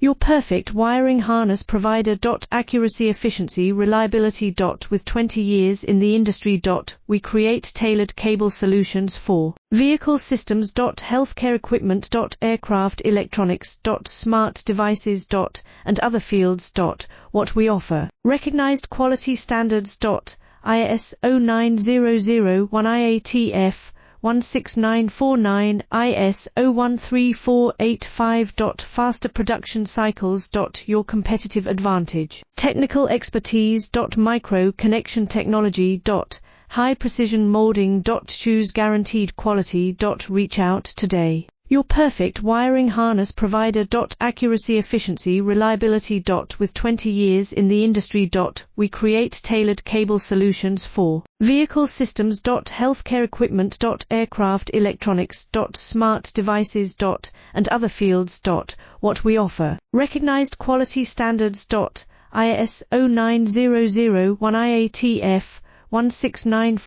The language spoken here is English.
Your perfect wiring harness provider. Accuracy, efficiency, reliability. With 20 years in the industry. We create tailored cable solutions for vehicle systems. Healthcare equipment. Aircraft electronics. Smart devices. And other fields. What we offer. Recognized quality standards. ISO 9001 IATF 16949 ISO 13485. Faster production cycles. Your competitive advantage. Technical expertise. Micro connection technology. High precision molding. Choose guaranteed quality. Reach out today. Your perfect wiring harness provider. Accuracy, efficiency, reliability. With 20 years in the industry. We create tailored cable solutions for vehicle systems. Healthcare equipment. Aircraft electronics. Smart devices. And other fields. What we offer. Recognized quality standards. ISO 9001 IATF 169